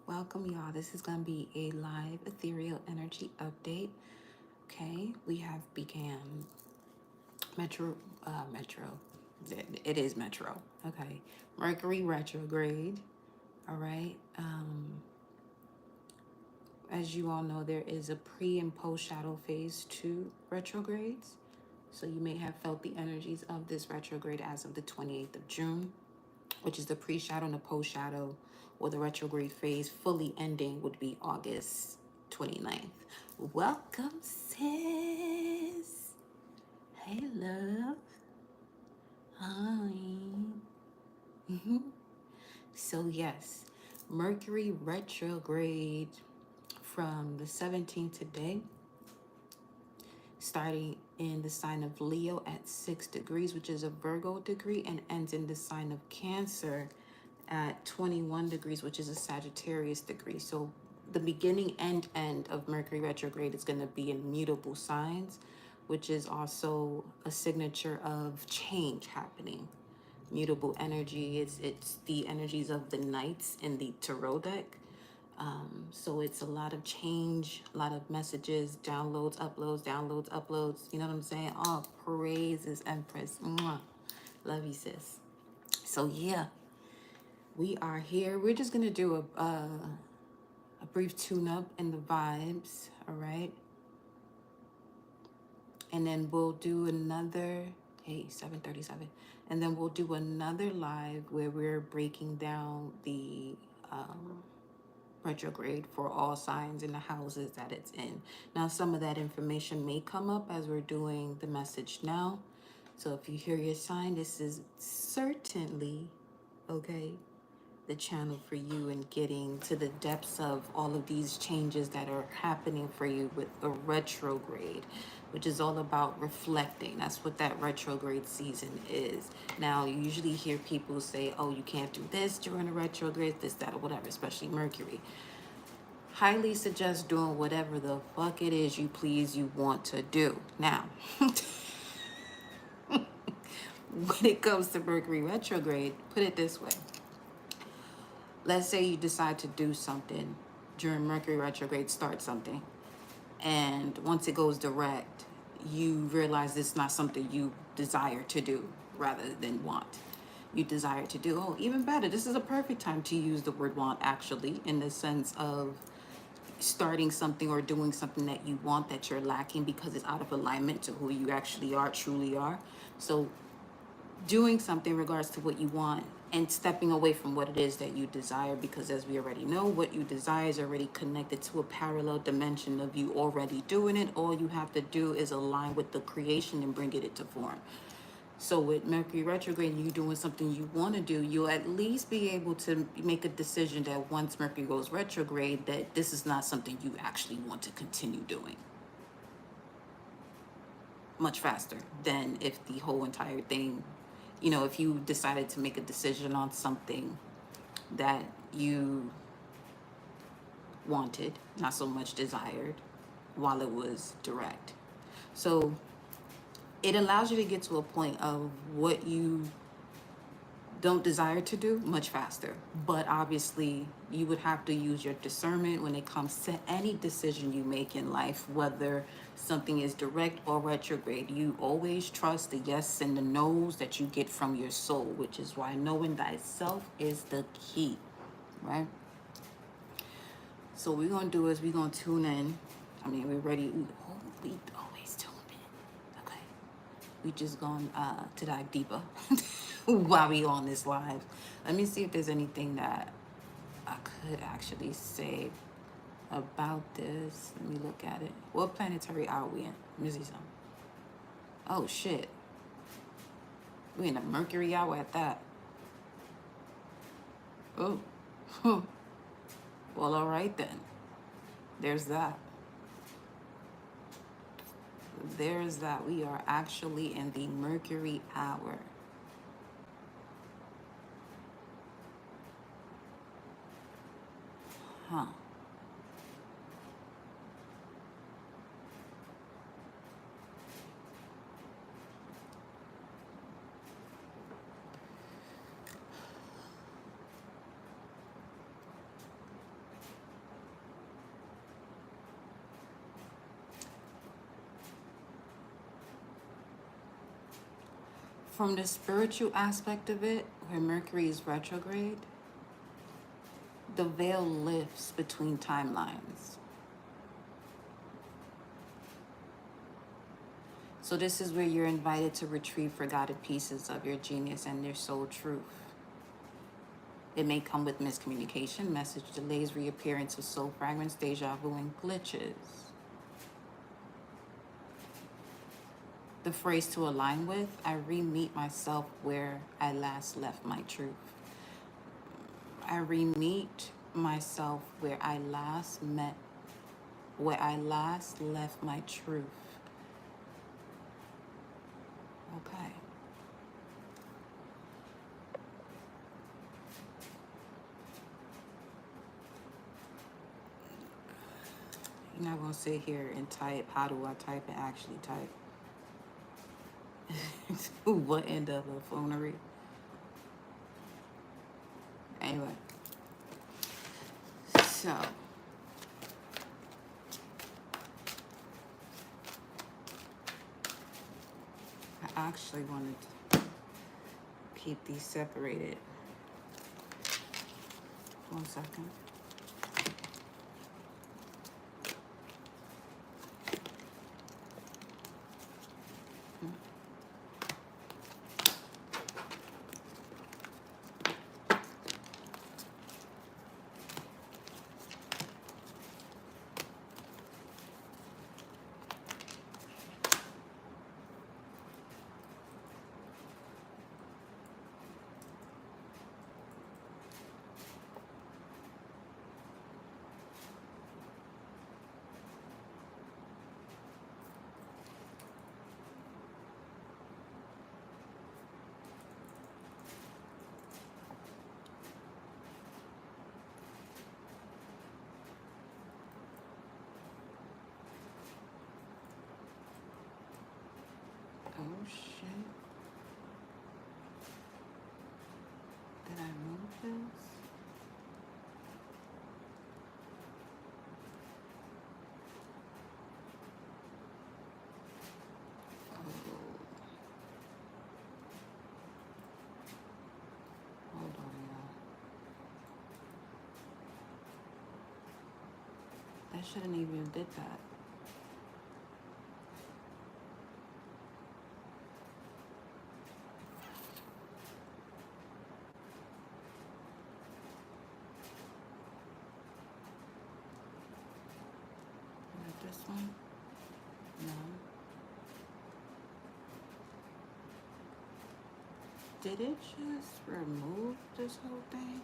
Welcome, y'all. This is going to be a live ethereal energy update. Okay, we have began Metro. It is Metro. Okay, Mercury Retrograde. All right. As you all know, there is a pre and post shadow phase to retrogrades. So you may have felt the energies of this retrograde as of the 28th of June, which is the pre-shadow and the post-shadow, or the retrograde phase fully ending would be August 29th. Welcome, sis. Hey, love. Hi. So yes, Mercury retrograde from the 17th today, starting in the sign of Leo at 6 degrees, which is a Virgo degree, and ends in the sign of Cancer at 21 degrees, which is a Sagittarius degree. So the beginning and end of Mercury retrograde is going to be in mutable signs, which is also a signature of change happening. Mutable energy, it's the energies of the knights in the tarot deck. So it's a lot of change, a lot of messages, downloads, uploads. You know what I'm saying? Oh, praises, Empress. Mwah. Love you, sis. So yeah, we are here. We're just gonna do a brief tune-up in the vibes, all right? And then we'll do another, hey, 7:37. And then we'll do another live where we're breaking down the retrograde for all signs in the houses that it's in. Now, some of that information may come up as we're doing the message now. So if you hear your sign, this is certainly, okay, the channel for you in getting to the depths of all of these changes that are happening for you with the retrograde, which is all about reflecting. That's what that retrograde season is. Now, you usually hear people say, oh, you can't do this during a retrograde, this, that, or whatever, especially Mercury. Highly suggest doing whatever the fuck it is you please you want to do. Now, when it comes to Mercury retrograde, put it this way. Let's say you decide to do something during Mercury retrograde, start something. And once it goes direct, you realize it's not something you desire to do rather than want. You desire to do, oh, even better. This is a perfect time to use the word want, actually, in the sense of starting something or doing something that you want that you're lacking because it's out of alignment to who you actually are, truly are. So doing something in regards to what you want and stepping away from what it is that you desire, because as we already know, what you desire is already connected to a parallel dimension of you already doing it. All you have to do is align with the creation and bring it into form. So with Mercury retrograde, you doing something you want to do, you'll at least be able to make a decision that once Mercury goes retrograde, that this is not something you actually want to continue doing. Much faster than if the whole entire thing, you know, if you decided to make a decision on something that you wanted, not so much desired, while it was direct. So it allows you to get to a point of what you don't desire to do much faster. But obviously, you would have to use your discernment when it comes to any decision you make in life, whether something is direct or retrograde. You always trust the yes and the no's that you get from your soul, which is why knowing thyself is the key, right? So what we're going to do is we're going to tune in. I mean, we're ready. We always tune in. Okay. We just going to dive deeper while we on this live. Let me see if there's anything that I could actually say about this. Let me look at it. What planetary hour we in? Let me see something. Oh, shit. We in a Mercury hour at that. Oh. Well, all right then. There's that. There's that. We are actually in the Mercury hour. Huh. From the spiritual aspect of it, where Mercury is retrograde, the veil lifts between timelines. So this is where you're invited to retrieve forgotten pieces of your genius and your soul truth. It may come with miscommunication, message delays, reappearance of soul fragments, deja vu, and glitches. The phrase to align with, I re-meet myself where I last left my truth. I re-meet myself where I last left my truth. Okay. You're not gonna sit here and type, how do I type and actually type? What end of a phonery? Anyway. So. I actually wanted to keep these separated. 1 second. Oh shit. Did I move this? Oh. Hold on, y'all. That shouldn't even did that. This one? No. Did it just remove this whole thing?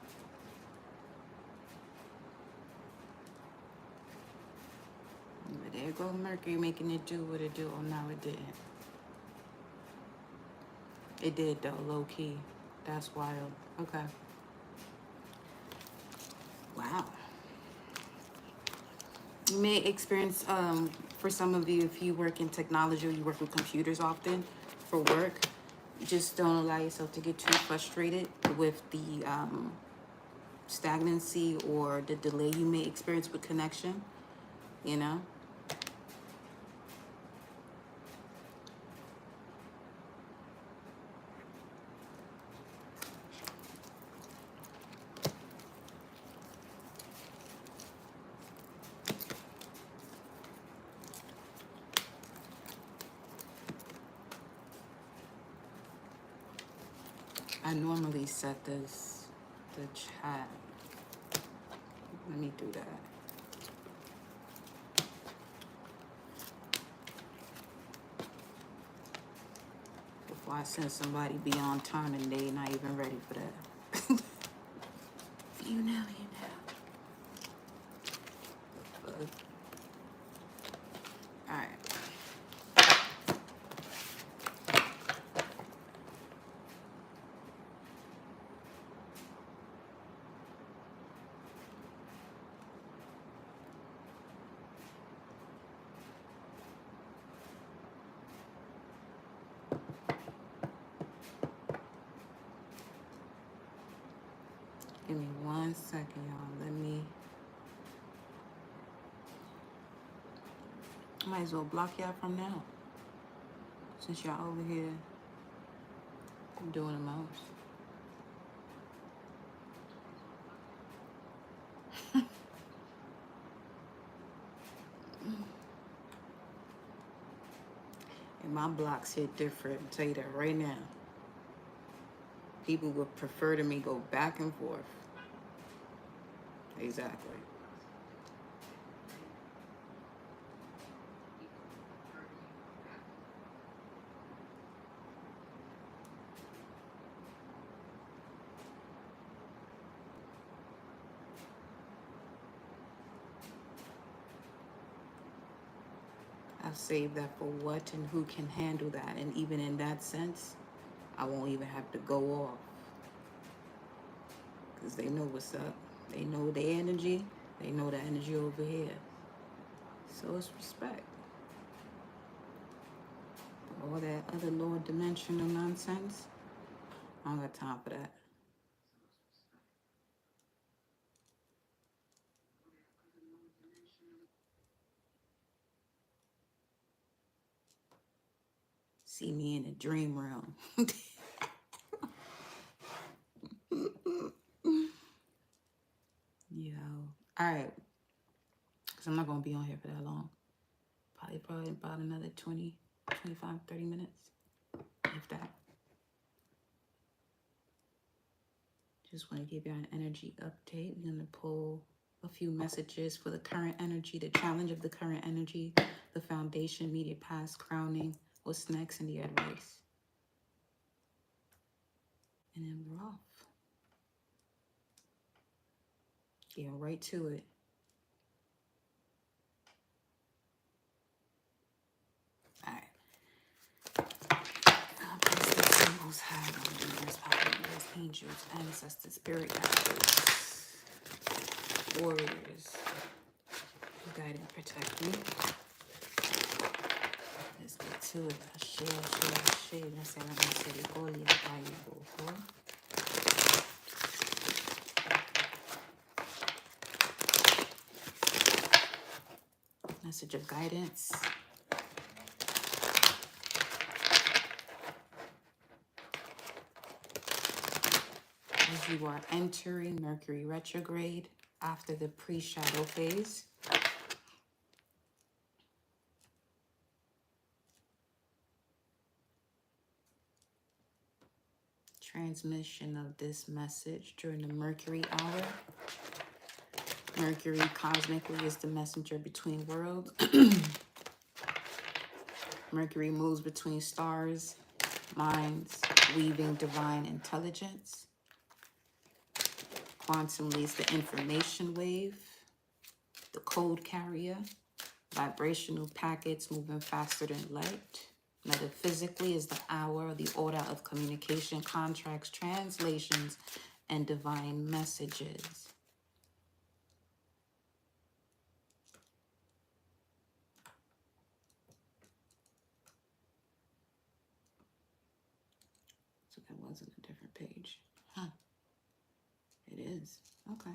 But there go Mercury making it do what it do. Oh, no, it didn't. It did though, low key. That's wild. Okay. Wow. You may experience, for some of you, if you work in technology or you work with computers often for work, just don't allow yourself to get too frustrated with the stagnancy or the delay you may experience with connection, you know? I normally set the chat. Let me do that. Before I send somebody beyond time and they not even ready for that. You know, you know. All right. Give me 1 second, y'all. Let me. I might as well block y'all from now, since y'all over here I'm doing the most. And my blocks hit different. I'll tell you that right now. People would prefer to me go back and forth. Exactly. I've saved that for what and who can handle that. And even in that sense, I won't even have to go off. Because they know what's up. They know their energy. They know the energy over here. So it's respect. But all that other lower dimensional nonsense, I don't got time for that. See me in a dream realm. Yo. Alright. Because I'm not going to be on here for that long. Probably about another 20, 25, 30 minutes. If that. Just want to give you an energy update. We're going to pull a few messages for the current energy, the challenge of the current energy, the foundation, immediate past, crowning, what's next, and the advice. And then we're off. Getting right to it. All right. The symbols have leaders, leaders, angels, ancestors, spirit guides, warriors, guide and protect me. Let's get to it. Message of guidance. As you are entering Mercury Retrograde after the pre-shadow phase, transmission of this message during the Mercury Hour. Mercury cosmically is the messenger between worlds. Mercury moves between stars, minds, weaving divine intelligence. Quantum leads the information wave, the code carrier, vibrational packets moving faster than light. Metaphysically is the hour, the order of communication, contracts, translations, and divine messages. So that wasn't a different page. Huh. It is. Okay.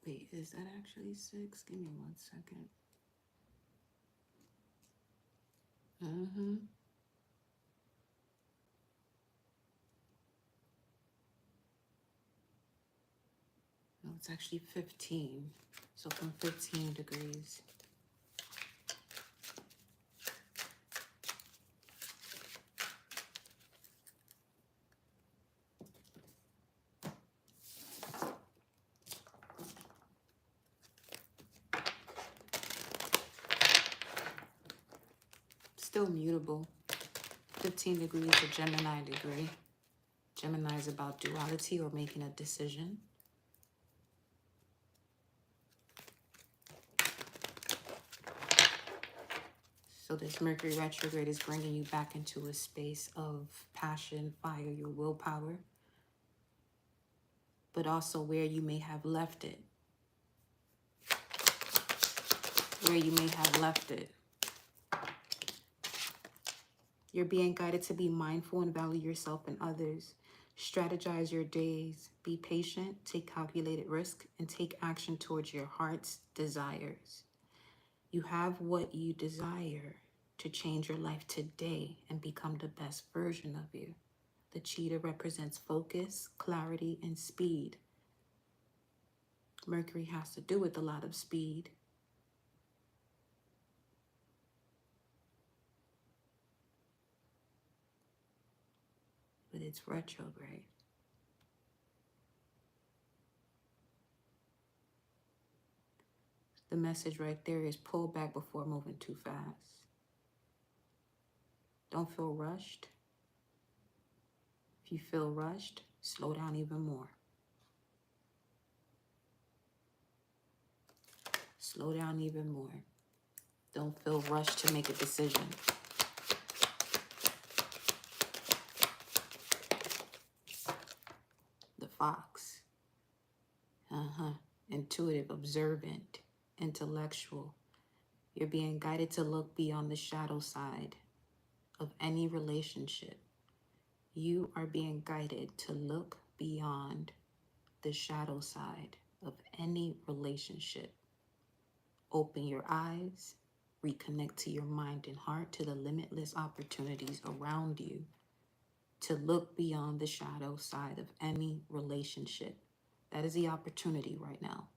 Wait, is that actually 6? Give me 1 second. No, it's actually 15. So from 15 degrees. Still mutable. 15 degrees to Gemini degree. Gemini is about duality or making a decision. So this Mercury retrograde is bringing you back into a space of passion, fire, your willpower, but also where you may have left it. Where you may have left it. You're being guided to be mindful and value yourself and others. Strategize your days. Be patient, take calculated risk, and take action towards your heart's desires. You have what you desire to change your life today and become the best version of you. The cheetah represents focus, clarity, and speed. Mercury has to do with a lot of speed. But it's retrograde. The message right there is pull back before moving too fast. Don't feel rushed. If you feel rushed, slow down even more. Slow down even more. Don't feel rushed to make a decision. The fox. Intuitive, observant, intellectual. You're being guided to look beyond the shadow side of any relationship. You are being guided to look beyond the shadow side of any relationship. Open your eyes, reconnect to your mind and heart, to the limitless opportunities around you, to look beyond the shadow side of any relationship. That is the opportunity right now.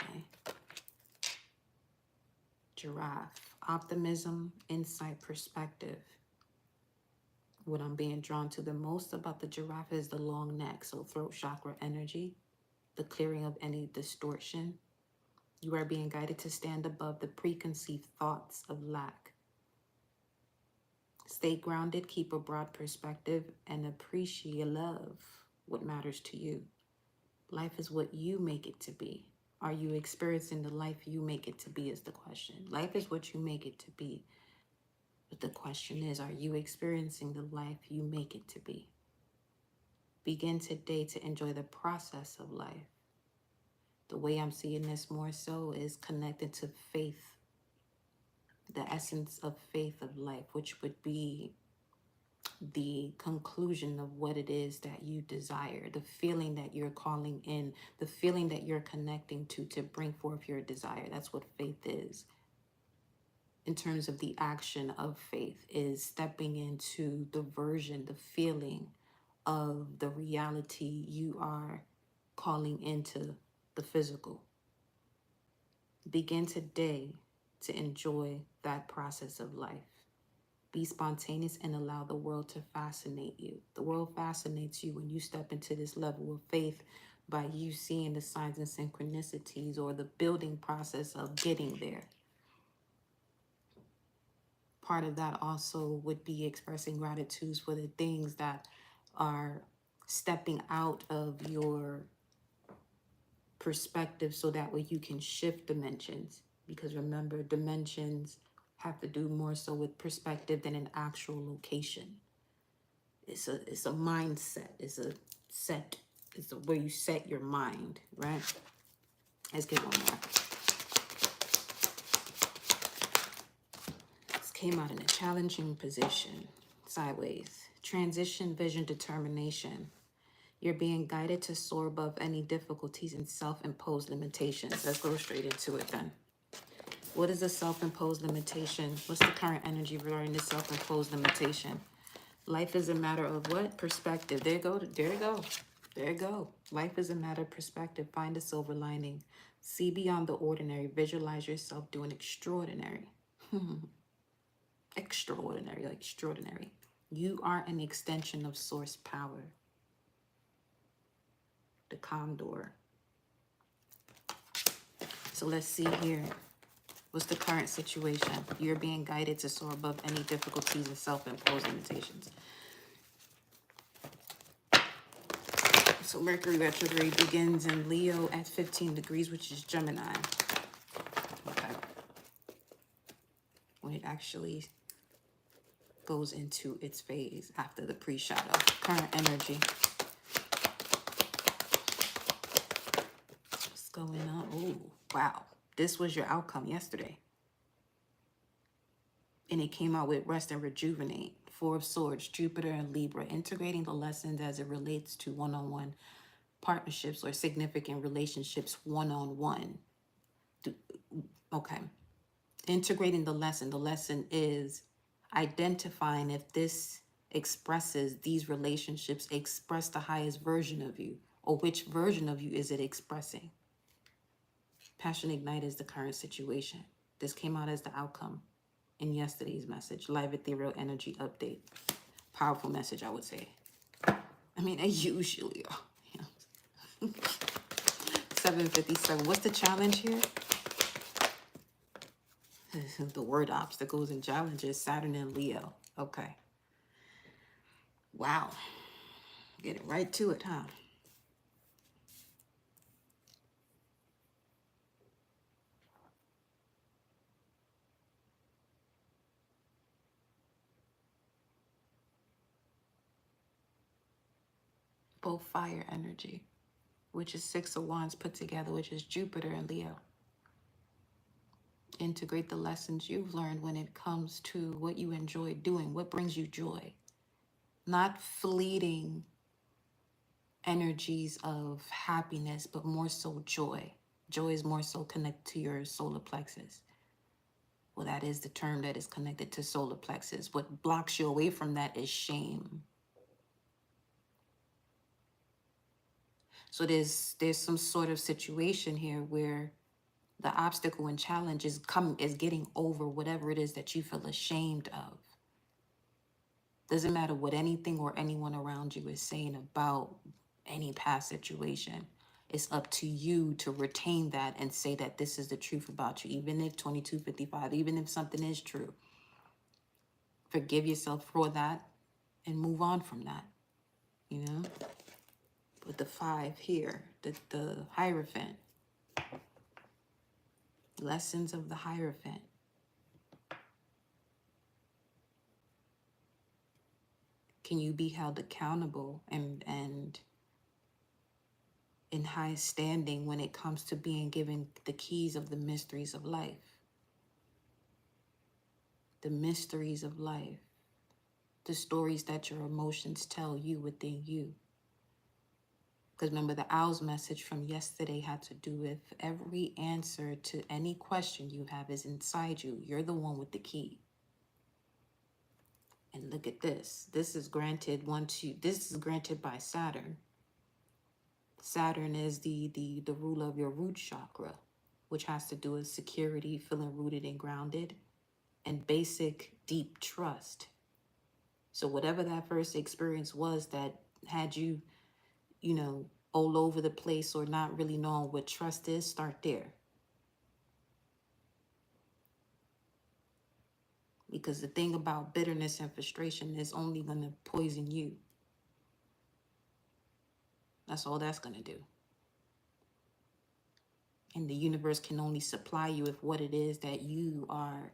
Okay. Giraffe, optimism, insight, perspective. What I'm being drawn to the most about the giraffe is the long neck, so throat chakra energy, the clearing of any distortion. You are being guided to stand above the preconceived thoughts of lack. Stay grounded, keep a broad perspective, and appreciate love what matters to you. Life is what you make it to be. Are you experiencing the life you make it to be is the question. Life is what you make it to be. But the question is, are you experiencing the life you make it to be? Begin today to enjoy the process of life. The way I'm seeing this more so is connected to faith, the essence of faith of life, which would be the conclusion of what it is that you desire, the feeling that you're calling in, the feeling that you're connecting to bring forth your desire. That's what faith is. In terms of the action of faith, is stepping into the version, the feeling of the reality you are calling into the physical. Begin today to enjoy that process of life. Be spontaneous and allow the world to fascinate you. The world fascinates you when you step into this level of faith by you seeing the signs and synchronicities or the building process of getting there. Part of that also would be expressing gratitude for the things that are stepping out of your perspective so that way you can shift dimensions. Because remember, dimensions have to do more so with perspective than an actual location. It's a mindset. It's where you set your mind, right? Let's get one more. This came out in a challenging position, sideways. Transition, vision, determination. You're being guided to soar above any difficulties and self-imposed limitations. Let's go straight into it then. What is a self-imposed limitation? What's the current energy regarding the self-imposed limitation? Life is a matter of what? Perspective. There you go. There you go. There you go. Life is a matter of perspective. Find a silver lining. See beyond the ordinary. Visualize yourself doing extraordinary. Extraordinary, like extraordinary. You are an extension of source power. The condor. So let's see here. What's the current situation? You're being guided to soar above any difficulties and self-imposed limitations. So Mercury retrograde begins in Leo at 15 degrees, which is Gemini. Okay. When it actually goes into its phase after the pre-shadow. Current energy. What's going on? Oh, wow. This was your outcome yesterday. And it came out with rest and rejuvenate. Four of Swords, Jupiter and Libra, integrating the lessons as it relates to one-on-one partnerships or significant relationships one-on-one. Okay. Integrating the lesson. The lesson is identifying if this expresses, these relationships express the highest version of you, or which version of you is it expressing. Passion Ignite is the current situation. This came out as the outcome in yesterday's message. Live Ethereal Energy Update. Powerful message, I would say. I mean, they usually are. Yeah. 757. What's the challenge here? The word obstacles and challenges. Saturn and Leo. Okay. Wow. Get it right to it, huh? Both fire energy, which is Six of Wands put together, which is Jupiter and Leo. Integrate the lessons you've learned when it comes to what you enjoy doing, what brings you joy. Not fleeting energies of happiness, but more so joy. Joy is more so connected to your solar plexus. Well, that is the term that is connected to solar plexus. What blocks you away from that is shame. So there's some sort of situation here where the obstacle and challenge is getting over whatever it is that you feel ashamed of. Doesn't matter what anything or anyone around you is saying about any past situation. It's up to you to retain that and say that this is the truth about you, even if 2255, even if something is true. Forgive yourself for that and move on from that, you know? With the 5 here, the Hierophant. Lessons of the Hierophant. Can you be held accountable and in high standing when it comes to being given the keys of the mysteries of life? The mysteries of life. The stories that your emotions tell you within you. Because remember, the owl's message from yesterday had to do with every answer to any question you have is inside you. You're the one with the key. And look at this. This is granted this is granted by Saturn. Saturn is the ruler of your root chakra, which has to do with security, feeling rooted and grounded, and basic deep trust. So whatever that first experience was that had you, you know, all over the place or not really knowing what trust is, start there. Because the thing about bitterness and frustration is only going to poison you. That's all that's going to do. And the universe can only supply you with what it is that you are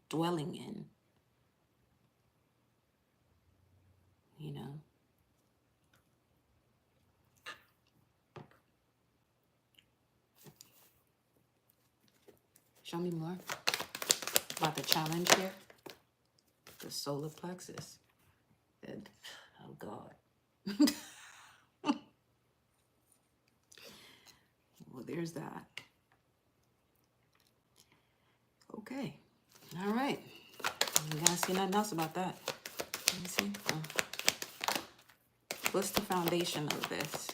dwelling in. You know? Show me more about the challenge here. The solar plexus. Oh, God. Well, there's that. Okay. All right. You guys see nothing else about that? Let me see. Oh. What's the foundation of this?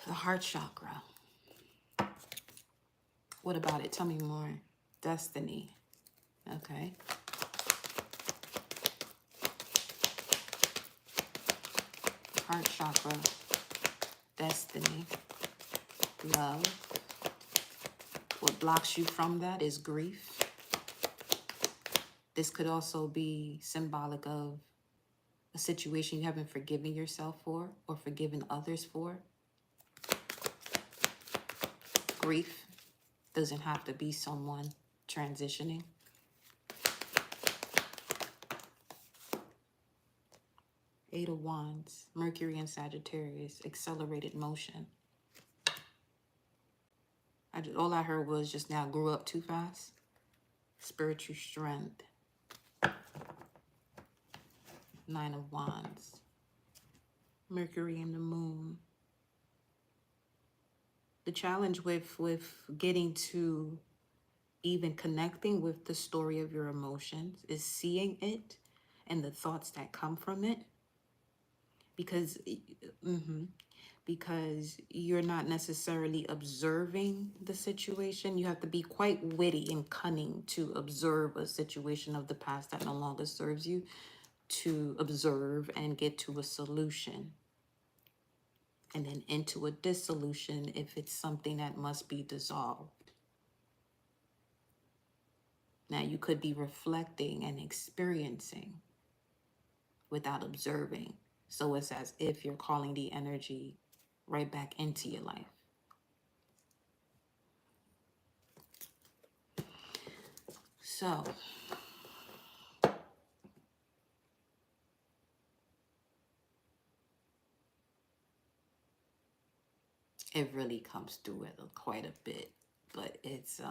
The heart chakra. What about it? Tell me more. Destiny. Okay. Heart chakra. Destiny. Love. What blocks you from that is grief. This could also be symbolic of a situation you haven't forgiven yourself for or forgiven others for. Grief doesn't have to be someone transitioning. Eight of Wands, Mercury and Sagittarius, accelerated motion. All I heard was just now, grew up too fast. Spiritual strength. Nine of Wands, Mercury and the Moon. The challenge with getting to even connecting with the story of your emotions is seeing it and the thoughts that come from it, because because you're not necessarily observing the situation. You have to be quite witty and cunning to observe a situation of the past that no longer serves you, to observe and get to a solution, and then into a dissolution if it's something that must be dissolved. Now, you could be reflecting and experiencing without observing. So it's as if you're calling the energy right back into your life. So, it really comes through it quite a bit, but it's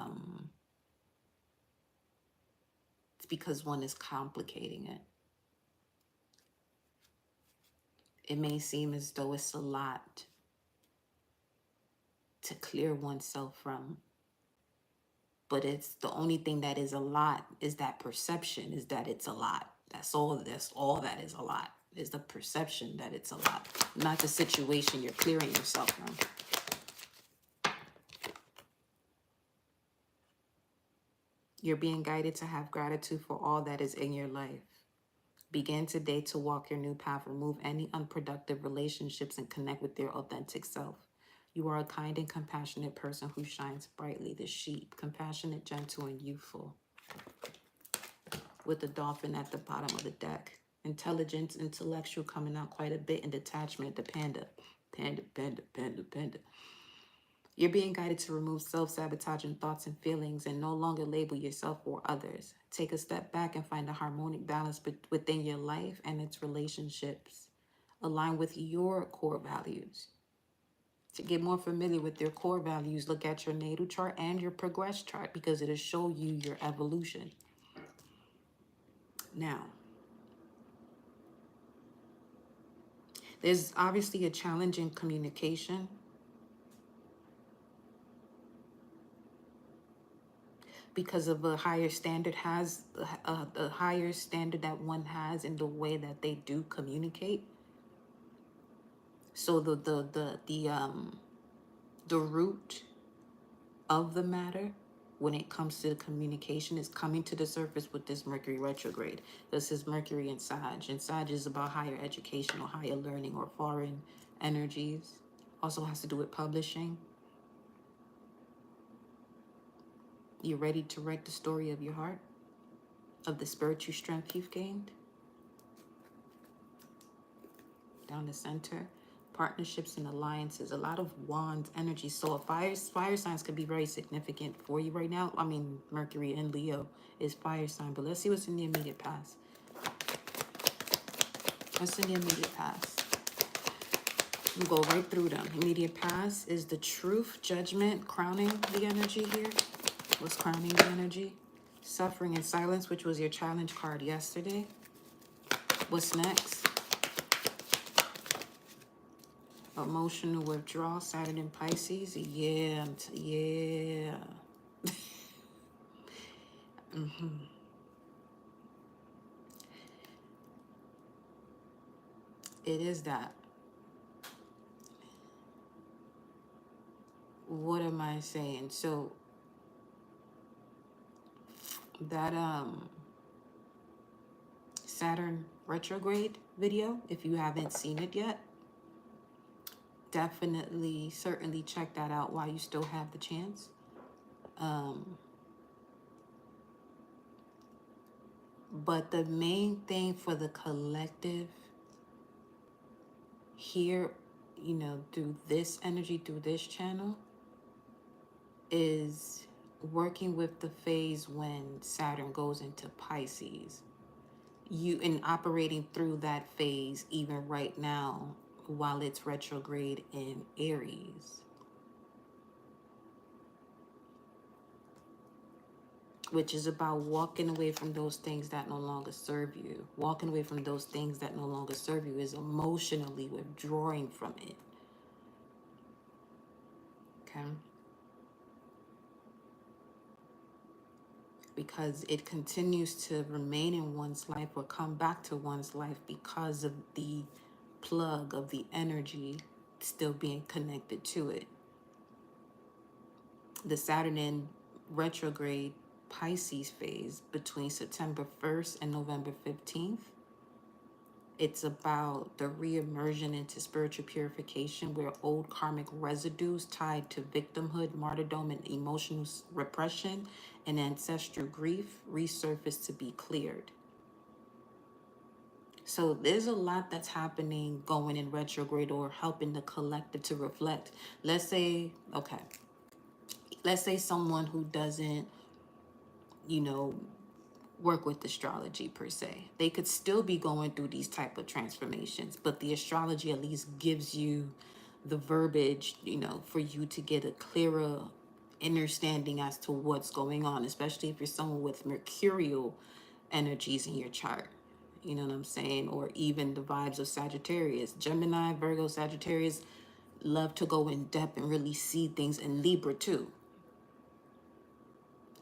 because one is complicating it. It may seem as though it's a lot to clear oneself from, but it's the only thing that is a lot is that perception, is that it's a lot. That's all that is a lot, is the perception that it's a lot, not the situation you're clearing yourself from. You're being guided to have gratitude for all that is in your life. Begin today to walk your new path. Remove any unproductive relationships and connect with your authentic self. You are a kind and compassionate person who shines brightly. The sheep, compassionate, gentle, and youthful. With the dolphin at the bottom of the deck. Intelligence, intellectual, coming out quite a bit. And detachment, the panda. Panda, panda, panda, panda. You're being guided to remove self-sabotaging thoughts and feelings and no longer label yourself or others. Take a step back and find a harmonic balance within your life and its relationships. Align with your core values. To get more familiar with your core values, look at your natal chart and your progress chart, because it'll show you your evolution. Now, there's obviously a challenge in communication. Because of a higher standard a higher standard that one has in the way that they do communicate. So the root of the matter when it comes to the communication is coming to the surface with this Mercury retrograde. This is Mercury in Sag, and Sag is about higher education or higher learning or foreign energies. Also has to do with publishing. You're ready to write the story of your heart, of the spiritual strength you've gained. Down the center, partnerships and alliances, a lot of wands energy. So fire signs could be very significant for you right now. I mean, Mercury in Leo is fire sign, but let's see what's in the immediate past. What's in the immediate past? We'll go right through them. Immediate past is the truth, judgment, crowning the energy here. What's crowning the energy? Suffering and silence, which was your challenge card yesterday. What's next? Emotional withdrawal, Saturn and Pisces. Yeah, yeah. It is that. What am I saying? So that Saturn retrograde video, if you haven't seen it yet, definitely, certainly check that out while you still have the chance. But the main thing for the collective here, you know, through this energy, through this channel, is working with the phase when Saturn goes into Pisces. You in operating through that phase even right now while it's retrograde in Aries, which is about walking away from those things that no longer serve you. Walking away from those things that no longer serve you is emotionally withdrawing from it. Okay? Because it continues to remain in one's life or come back to one's life because of the plug of the energy still being connected to it. The Saturn in retrograde Pisces phase between September 1st and November 15th, it's about the re-immersion into spiritual purification where old karmic residues tied to victimhood, martyrdom, and emotional repression and ancestral grief resurface to be cleared. So there's a lot that's happening going in retrograde or helping the collective to reflect. Let's say someone who doesn't, you know, work with astrology per se. They could still be going through these type of transformations, but the astrology at least gives you the verbiage, you know, for you to get a clearer understanding as to what's going on, especially if you're someone with mercurial energies in your chart. You know what I'm saying? Or even the vibes of Sagittarius. Gemini, Virgo, Sagittarius love to go in depth and really see things, in Libra too.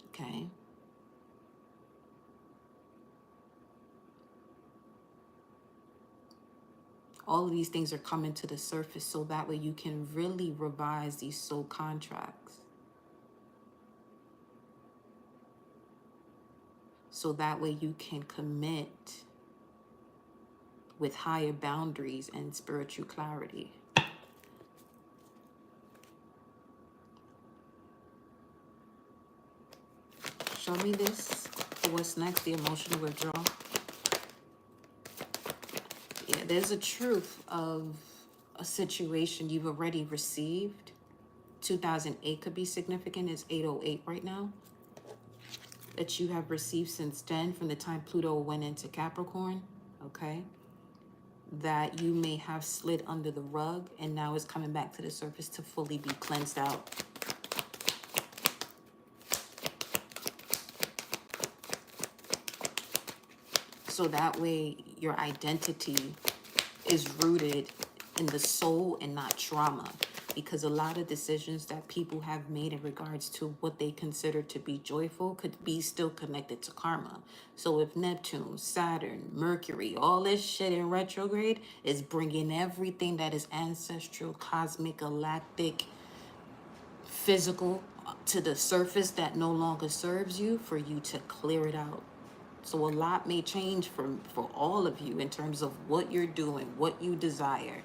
Okay? All of these things are coming to the surface so that way you can really revise these soul contracts. So that way you can commit with higher boundaries and spiritual clarity. Show me this for what's next, the emotional withdrawal. Yeah, there's a truth of a situation you've already received. 2008 could be significant. It's 808 right now. That you have received since then, from the time Pluto went into Capricorn, okay? That you may have slid under the rug and now it's coming back to the surface to fully be cleansed out. So that way your identity is rooted in the soul and not trauma. Because a lot of decisions that people have made in regards to what they consider to be joyful could be still connected to karma. So if Neptune, Saturn, Mercury, all this shit in retrograde is bringing everything that is ancestral, cosmic, galactic, physical to the surface that no longer serves you, for you to clear it out. So a lot may change for all of you in terms of what you're doing, what you desire.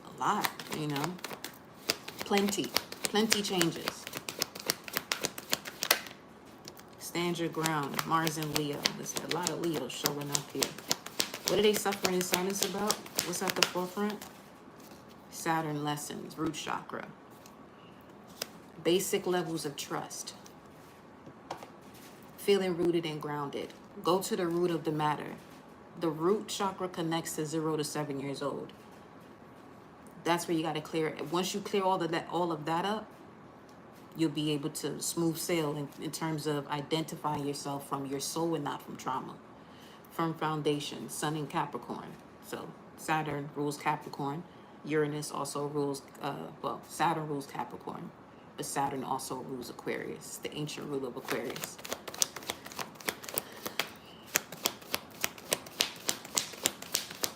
A lot, you know. Plenty changes. Stand your ground. Mars and Leo. There's a lot of Leos showing up here. What are they suffering in silence about? What's at the forefront? Saturn lessons, root chakra. Basic levels of trust. Feeling rooted and grounded. Go to the root of the matter. The root chakra connects to 0 to 7 years old. That's where you got to clear it. Once you clear all of that up, you'll be able to smooth sail in terms of identifying yourself from your soul and not from trauma. Firm foundation, Sun in Capricorn. So Saturn rules Capricorn. Uranus also rules, Saturn rules Capricorn, but Saturn also rules Aquarius, the ancient ruler of Aquarius.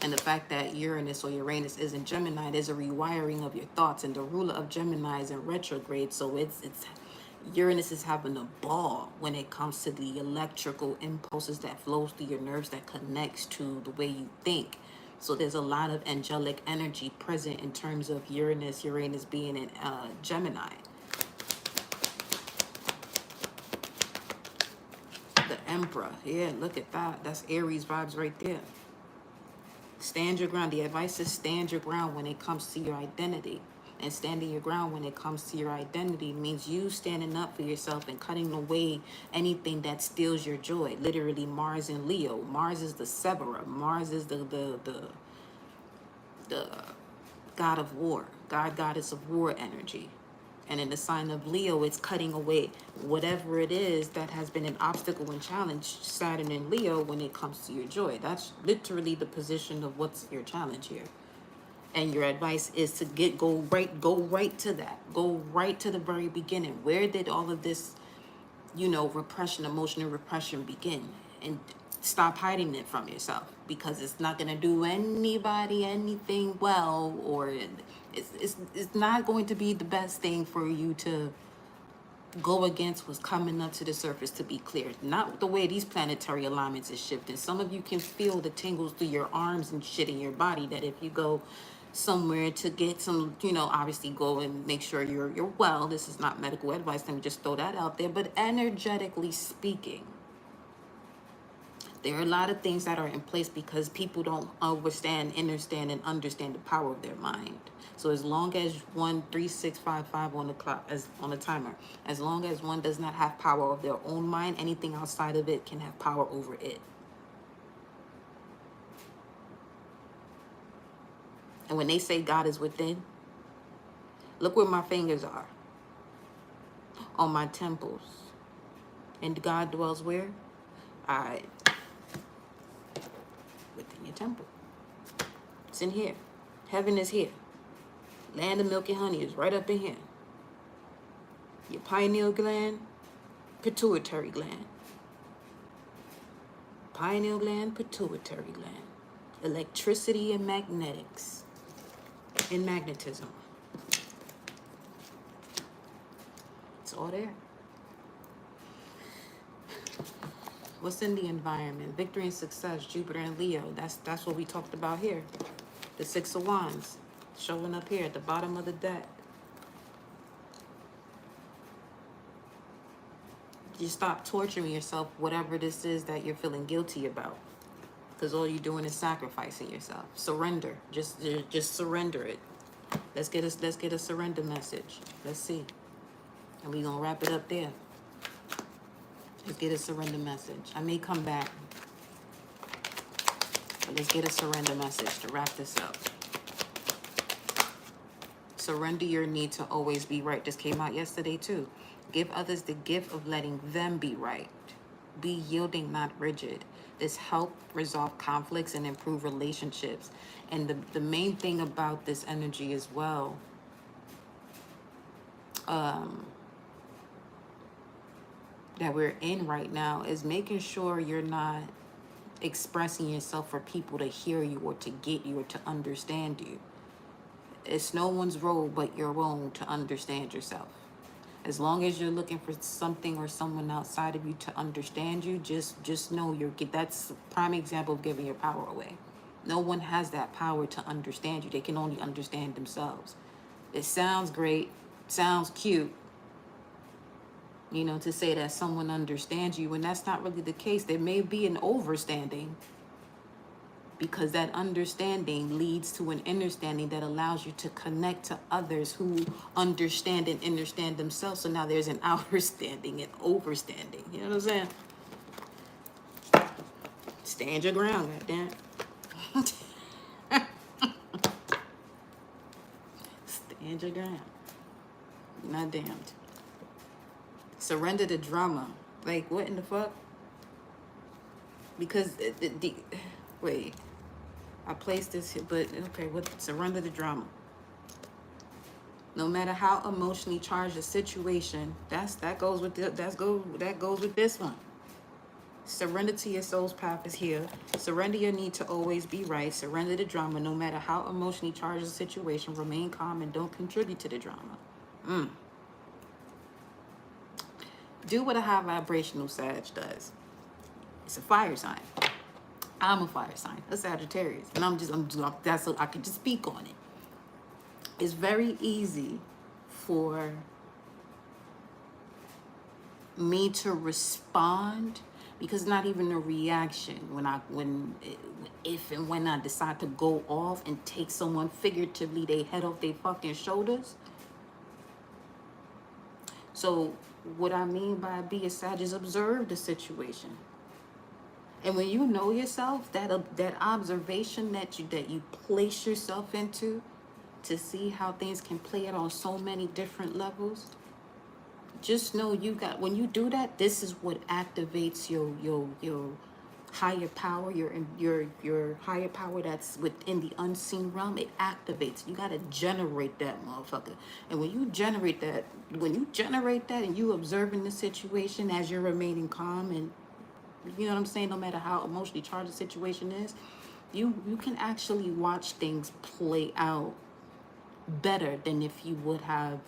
And the fact that Uranus or Uranus is in Gemini, there's a rewiring of your thoughts, and the ruler of Gemini is in retrograde, so it's Uranus is having a ball when it comes to the electrical impulses that flows through your nerves that connects to the way you think. So there's a lot of angelic energy present in terms of Uranus being in Gemini. The Emperor. Yeah, look at that. That's Aries vibes right there. Stand your ground. The advice is stand your ground when it comes to your identity. And standing your ground when it comes to your identity means you standing up for yourself and cutting away anything that steals your joy. Literally, Mars and Leo. Mars is the severer. Mars is the god of war, goddess of war energy. And in the sign of Leo, it's cutting away whatever it is that has been an obstacle and challenge, Saturn in Leo, when it comes to your joy. That's literally the position of what's your challenge here. And your advice is to go right to that. Go right to the very beginning. Where did all of this, repression, emotional repression begin? And stop hiding it from yourself, because it's not going to do anybody anything well, or it's not going to be the best thing for you to go against what's coming up to the surface to be cleared. Not the way these planetary alignments is shifting. Some of you can feel the tingles through your arms and shit in your body, that if you go somewhere to get some, obviously go and make sure you're well. This is not medical advice. Let me just throw that out there. But energetically speaking, there are a lot of things that are in place because people don't understand, and understand the power of their mind. So as long as 13655 on the clock, on the timer, as long as one does not have power of their own mind, anything outside of it can have power over it. And when they say God is within, look where my fingers are. On my temples. And God dwells where? Within your temple. It's in here. Heaven is here. Land of milk and honey is right up in here. Your pineal gland, pituitary gland. Pineal gland, pituitary gland. Electricity and magnetics. And magnetism. It's all there. What's in the environment? Victory and success, Jupiter and Leo. That's what we talked about here. The Six of Wands showing up here at the bottom of the deck. You stop torturing yourself, whatever this is that you're feeling guilty about. Because all you're doing is sacrificing yourself. Surrender. Just surrender it. Let's get a surrender message. Let's see. And we're gonna wrap it up there. Let's get a surrender message. I may come back. But let's get a surrender message to wrap this up. Surrender your need to always be right. This came out yesterday too. Give others the gift of letting them be right. Be yielding, not rigid. This help resolve conflicts and improve relationships. And the main thing about this energy as well, that we're in right now, is making sure you're not expressing yourself for people to hear you or to get you or to understand you. It's no one's role but your own to understand yourself. As long as you're looking for something or someone outside of you to understand you, just know that's a prime example of giving your power away. No one has that power to understand you. They can only understand themselves. It sounds great, sounds cute, to say that someone understands you, when that's not really the case. There may be an overstanding, because that understanding leads to an understanding that allows you to connect to others who understand and understand themselves. So now there's an understanding and overstanding. You know what I'm saying? Stand your ground, goddamn. Stand your ground. You're not damned. Surrender the drama. Like, what in the fuck? Because wait, I placed this here, but okay, surrender the drama. No matter how emotionally charged a situation, that goes with this one. Surrender to your soul's path is here. Surrender your need to always be right. Surrender the drama. No matter how emotionally charged a situation, remain calm and don't contribute to the drama. Do what a high vibrational Sag does. It's a fire sign. I'm a fire sign, a Sagittarius, and that's so I can just speak on it. It's very easy for me to respond Because not even a reaction if and when I decide to go off and take someone figuratively they head off their fucking shoulders. So what I mean by be a sage is observe the situation. And when you know yourself, that observation that you place yourself into to see how things can play out on so many different levels, just know when you do that, this is what activates your higher power, your higher power that's within the unseen realm. It activates. You gotta generate that motherfucker. And when you generate that and you observing the situation as you're remaining calm, and you know what I'm saying, no matter how emotionally charged the situation is, you can actually watch things play out better than if you would have,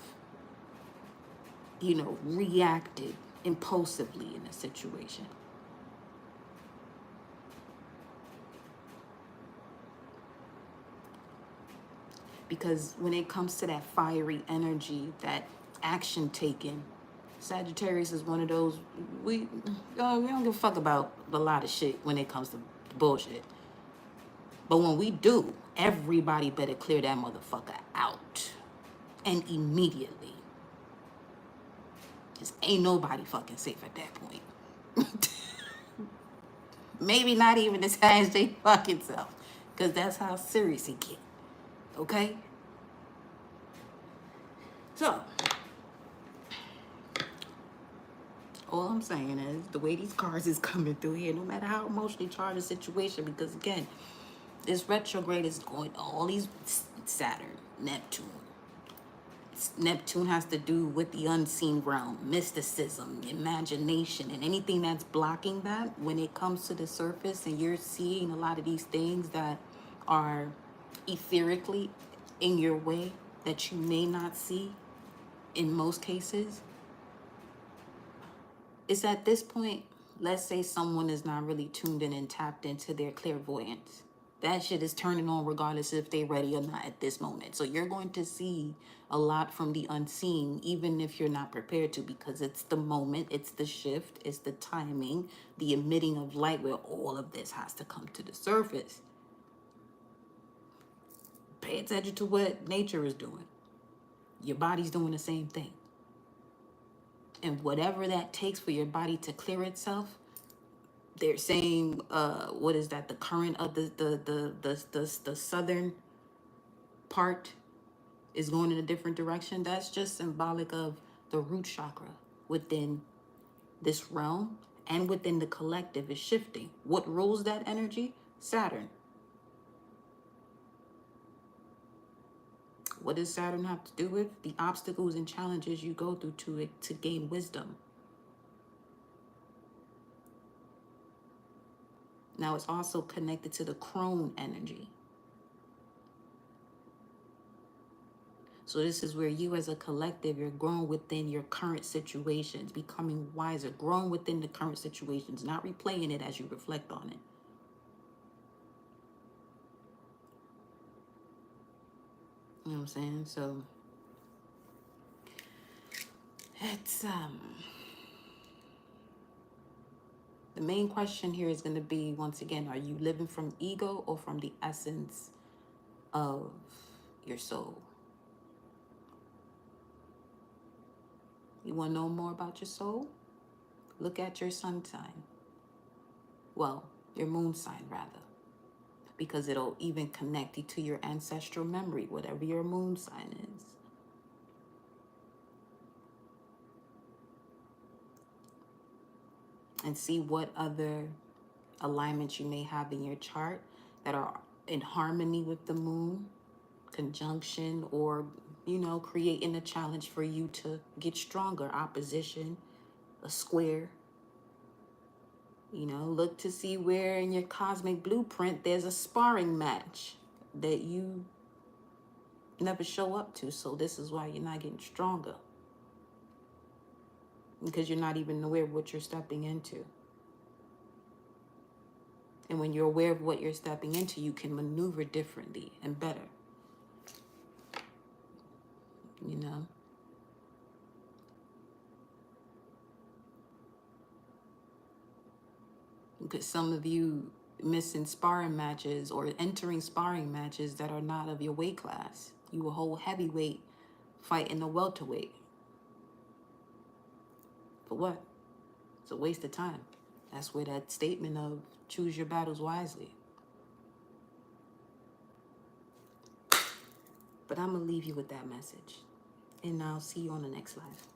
reacted impulsively in a situation. Because when it comes to that fiery energy, that action taken, Sagittarius is one of those, we don't give a fuck about a lot of shit when it comes to bullshit. But when we do, everybody better clear that motherfucker out. And immediately. Because ain't nobody fucking safe at that point. Maybe not even the Sagittarius fucking self. Because that's how serious it get. Okay? So, all I'm saying is the way these cards is coming through here, no matter how emotionally charged the situation, because again, this retrograde is going all these Saturn, Neptune. Neptune has to do with the unseen realm, mysticism, imagination, and anything that's blocking that when it comes to the surface, and you're seeing a lot of these things that are etherically in your way that you may not see in most cases. It's at this point, let's say someone is not really tuned in and tapped into their clairvoyance. That shit is turning on regardless if they're ready or not at this moment. So you're going to see a lot from the unseen, even if you're not prepared to, because it's the moment, it's the shift, it's the timing, the emitting of light where all of this has to come to the surface. Pay attention to what nature is doing. Your body's doing the same thing. And whatever that takes for your body to clear itself, they're saying, what is that? The current of the southern part is going in a different direction. That's just symbolic of the root chakra within this realm and within the collective is shifting. What rules that energy? Saturn. What does Saturn have to do with? The obstacles and challenges you go through to gain wisdom. Now it's also connected to the crone energy. So this is where you as a collective, you're growing within your current situations, becoming wiser, growing within the current situations, not replaying it as you reflect on it. You know what I'm saying? So it's the main question here is going to be, once again, are you living from ego or from the essence of your soul? You want to know more about your soul? Look at your sun sign. Well, your moon sign, rather. Because it'll even connect you to your ancestral memory, whatever your moon sign is. And see what other alignments you may have in your chart that are in harmony with the moon, conjunction, or, creating a challenge for you to get stronger, opposition, a square. Look to see where in your cosmic blueprint there's a sparring match that you never show up to. So this is why you're not getting stronger. Because you're not even aware of what you're stepping into. And when you're aware of what you're stepping into, you can maneuver differently and better. Because some of you missing sparring matches or entering sparring matches that are not of your weight class. You a whole heavyweight fighting a welterweight. For what? It's a waste of time. That's where that statement of choose your battles wisely. But I'm going to leave you with that message. And I'll see you on the next live.